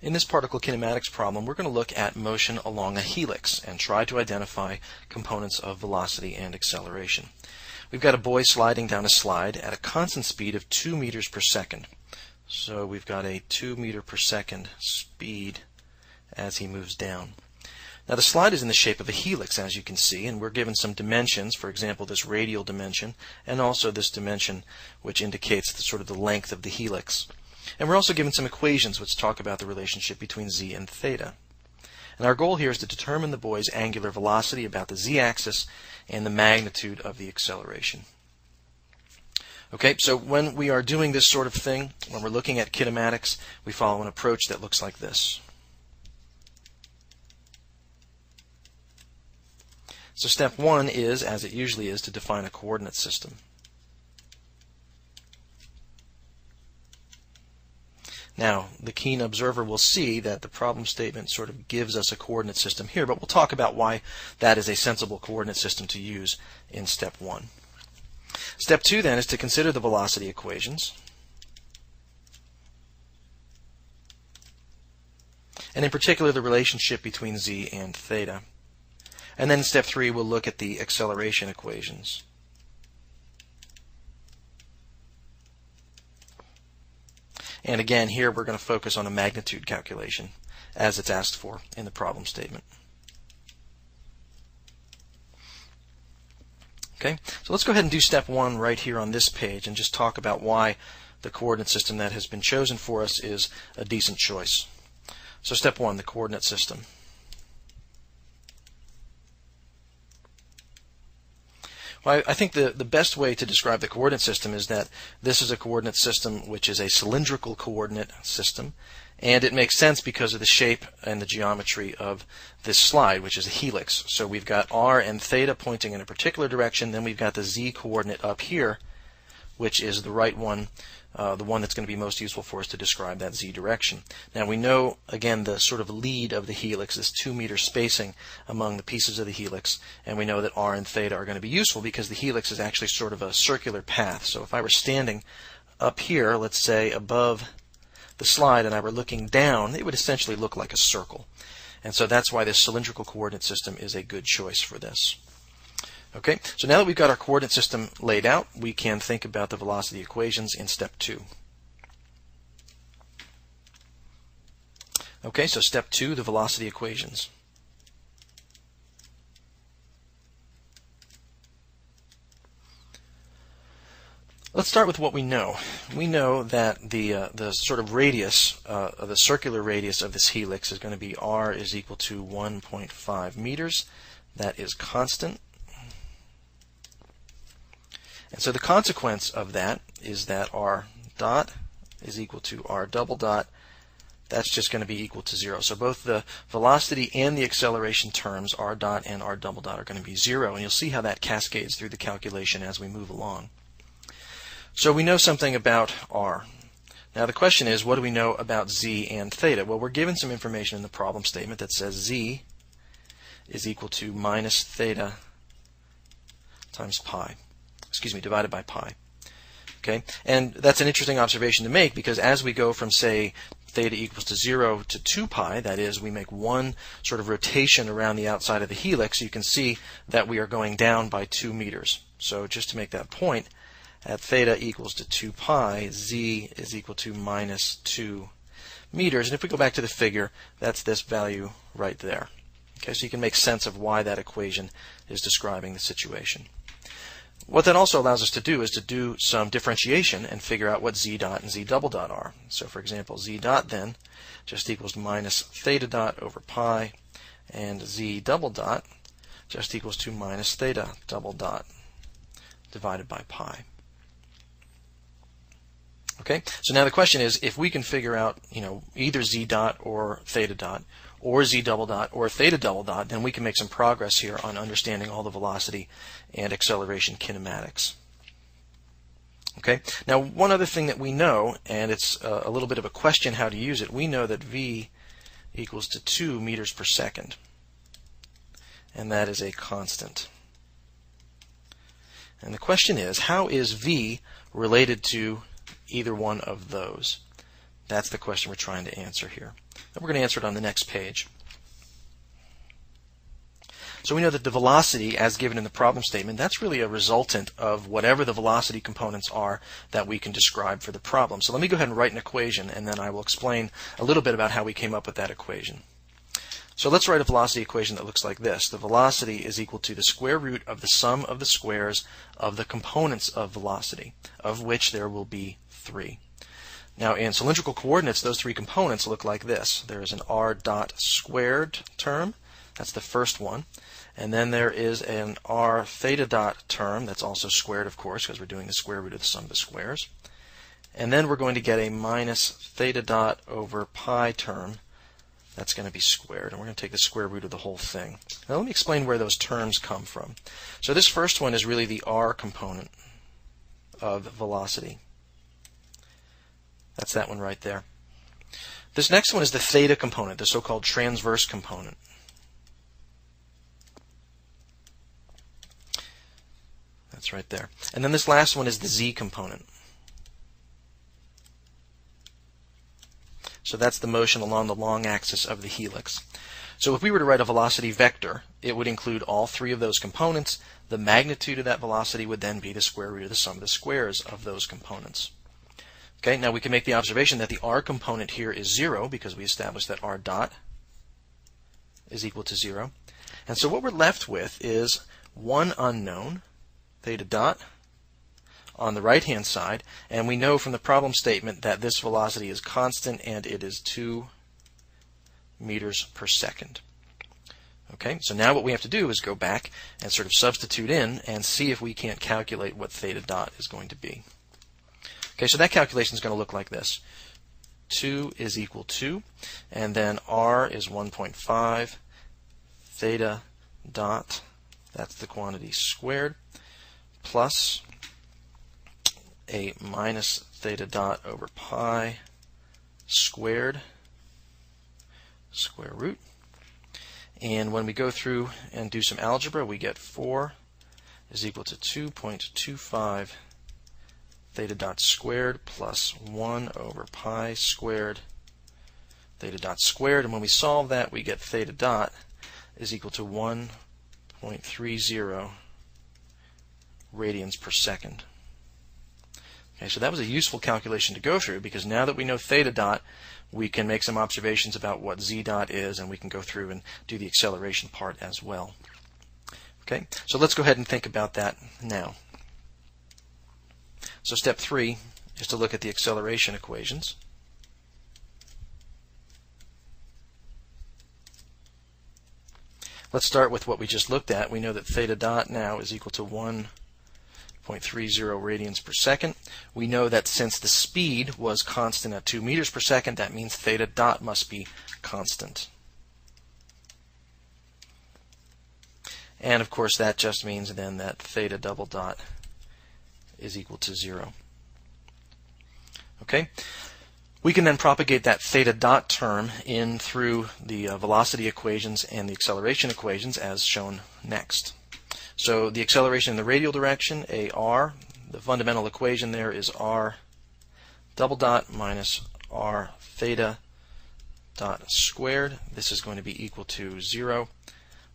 In this particle kinematics problem, we're going to look at motion along a helix and try to identify components of velocity and acceleration. We've got a boy sliding down a slide at a constant speed of 2 meters per second. So we've got a 2 meter per second speed as he moves down. Now the slide is in the shape of a helix, as you can see, and we're given some dimensions, for example this radial dimension and also this dimension which indicates the length of the helix. And we're also given some equations which talk about the relationship between z and theta. And our goal here is to determine the boy's angular velocity about the z-axis and the magnitude of the acceleration. Okay, so when we are doing this sort of thing, when we're looking at kinematics, we follow an approach that looks like this. So step one is, as it usually is, to define a coordinate system. Now, the keen observer will see that the problem statement sort of gives us a coordinate system here, but we'll talk about why that is a sensible coordinate system to use in step one. Step two, then, is to consider the velocity equations. And in particular, the relationship between z and theta. And then in step three, we'll look at the acceleration equations. And again, here we're going to focus on a magnitude calculation as it's asked for in the problem statement. Okay, so let's go ahead and do step one right here on this page and just talk about why the coordinate system that has been chosen for us is a decent choice. So step one, the coordinate system. Well, I think the best way to describe the coordinate system is that this is a coordinate system which is a cylindrical coordinate system, and it makes sense because of the shape and the geometry of this slide, which is a helix. So we've got r and theta pointing in a particular direction, then we've got the z coordinate up here, which is the right one, the one that's going to be most useful for us to describe that z direction. Now we know, again, the sort of lead of the helix is 2 meter spacing among the pieces of the helix, and we know that r and theta are going to be useful because the helix is actually sort of a circular path. So if I were standing up here, let's say above the slide, and I were looking down, it would essentially look like a circle. And so that's why this cylindrical coordinate system is a good choice for this. Okay, so now that we've got our coordinate system laid out, we can think about the velocity equations in step two. Okay, so step two, the velocity equations. Let's start with what we know. We know that the sort of radius, the circular radius of this helix is going to be r is equal to 1.5 meters. That is constant. And so the consequence of that is that r dot is equal to r double dot. That's just going to be equal to 0. So both the velocity and the acceleration terms, r dot and r double dot, are going to be 0. And you'll see how that cascades through the calculation as we move along. So we know something about r. Now the question is, what do we know about z and theta? Well, we're given some information in the problem statement that says z is equal to minus theta times pi. Divided by pi. Okay, and that's an interesting observation to make because as we go from, say, theta equals to 0 to 2 pi, that is, we make one sort of rotation around the outside of the helix, you can see that we are going down by 2 meters. So just to make that point, at theta equals to 2 pi, z is equal to minus 2 meters. And if we go back to the figure, that's this value right there. Okay, so you can make sense of why that equation is describing the situation. What that also allows us to do is to do some differentiation and figure out what z dot and z double dot are. So for example, z dot then just equals minus theta dot over pi, and z double dot just equals to minus theta double dot divided by pi. Okay, so now the question is, if we can figure out, either z dot or theta dot, or z double dot or theta double dot, then we can make some progress here on understanding all the velocity and acceleration kinematics. Okay, now one other thing that we know, and it's a little bit of a question how to use it, we know that v equals to 2 meters per second, and that is a constant. And the question is, how is v related to either one of those? That's the question we're trying to answer here. And we're going to answer it on the next page. So we know that the velocity, as given in the problem statement, that's really a resultant of whatever the velocity components are that we can describe for the problem. So let me go ahead and write an equation, and then I will explain a little bit about how we came up with that equation. So let's write a velocity equation that looks like this. The velocity is equal to the square root of the sum of the squares of the components of velocity, of which there will be 3. Now in cylindrical coordinates, those 3 components look like this. There is an r dot squared term. That's the first one. And then there is an r theta dot term. That's also squared, of course, because we're doing the square root of the sum of the squares. And then we're going to get a minus theta dot over pi term. That's going to be squared. And we're going to take the square root of the whole thing. Now let me explain where those terms come from. So this first one is really the r component of velocity. That's that one right there. This next one is the theta component, the so-called transverse component. That's right there. And then this last one is the z component. So that's the motion along the long axis of the helix. So if we were to write a velocity vector, it would include all 3 of those components. The magnitude of that velocity would then be the square root of the sum of the squares of those components. Okay, now we can make the observation that the r component here is 0 because we established that r dot is equal to 0. And so what we're left with is one unknown, theta dot, on the right-hand side, and we know from the problem statement that this velocity is constant and it is 2 meters per second. Okay, so now what we have to do is go back and sort of substitute in and see if we can't calculate what theta dot is going to be. Okay, so that calculation is going to look like this. 2 is equal to, and then r is 1.5, theta dot, that's the quantity squared, plus a minus theta dot over pi squared, square root. And when we go through and do some algebra, we get 4 is equal to 2.25 theta dot squared plus 1 over pi squared theta dot squared. And when we solve that, we get theta dot is equal to 1.30 radians per second. Okay, so that was a useful calculation to go through because now that we know theta dot, we can make some observations about what z dot is, and we can go through and do the acceleration part as well. Okay, so let's go ahead and think about that now. So step 3 is to look at the acceleration equations. Let's start with what we just looked at. We know that theta dot now is equal to 1.30 radians per second. We know that since the speed was constant at 2 meters per second, that means theta dot must be constant. And of course that just means then that theta double dot is equal to 0. Okay? We can then propagate that theta dot term in through the velocity equations and the acceleration equations as shown next. So the acceleration in the radial direction, AR, the fundamental equation there is R double dot minus R theta dot squared. This is going to be equal to 0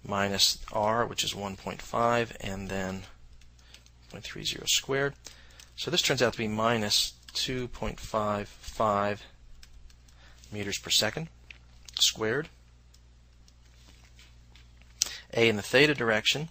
minus R, which is 1.5, and then 0.30 squared. So this turns out to be minus 2.55 meters per second squared. A in the theta direction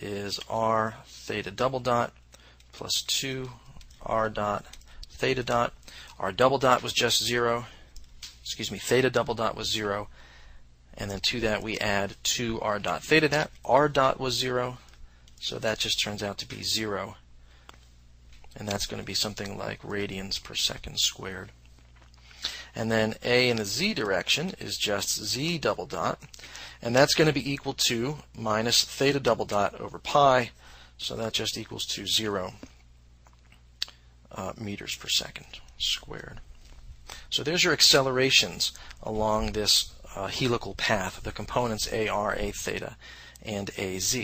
is r theta double dot plus 2 r dot theta dot. R double dot was just 0. Excuse me, theta double dot was 0. And then to that we add 2 r dot theta dot. R dot was 0. So that just turns out to be 0. And that's going to be something like radians per second squared. And then A in the z direction is just z double dot. And that's going to be equal to minus theta double dot over pi. So that just equals to 0 meters per second squared. So there's your accelerations along this helical path, the components AR, A theta, and AZ.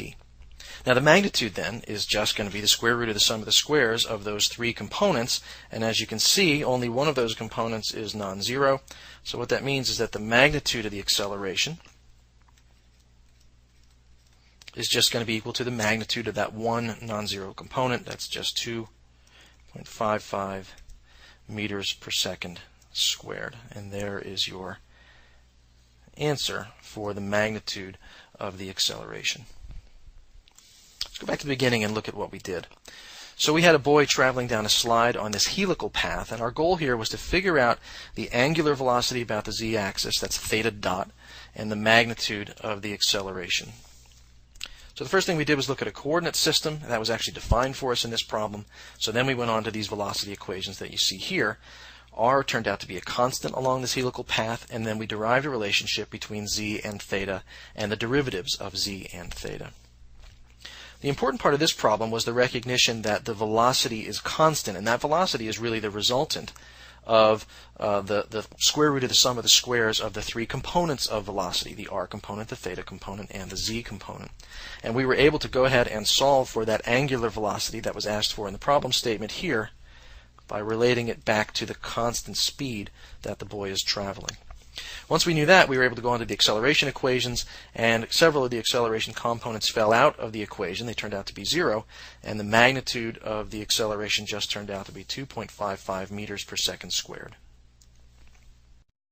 Now the magnitude then is just going to be the square root of the sum of the squares of those three components, and as you can see, only one of those components is non-zero. So what that means is that the magnitude of the acceleration is just going to be equal to the magnitude of that one non-zero component. That's just 2.55 meters per second squared. And there is your answer for the magnitude of the acceleration. Let's go back to the beginning and look at what we did. So we had a boy traveling down a slide on this helical path, and our goal here was to figure out the angular velocity about the z-axis, that's theta dot, and the magnitude of the acceleration. So the first thing we did was look at a coordinate system, and that was actually defined for us in this problem. So then we went on to these velocity equations that you see here. R turned out to be a constant along this helical path, and then we derived a relationship between z and theta and the derivatives of z and theta. The important part of this problem was the recognition that the velocity is constant, and that velocity is really the resultant of the square root of the sum of the squares of the three components of velocity, the r component, the theta component, and the z component. And we were able to go ahead and solve for that angular velocity that was asked for in the problem statement here by relating it back to the constant speed that the boy is traveling. Once we knew that, we were able to go on to the acceleration equations, and several of the acceleration components fell out of the equation. They turned out to be 0, and the magnitude of the acceleration just turned out to be 2.55 meters per second squared.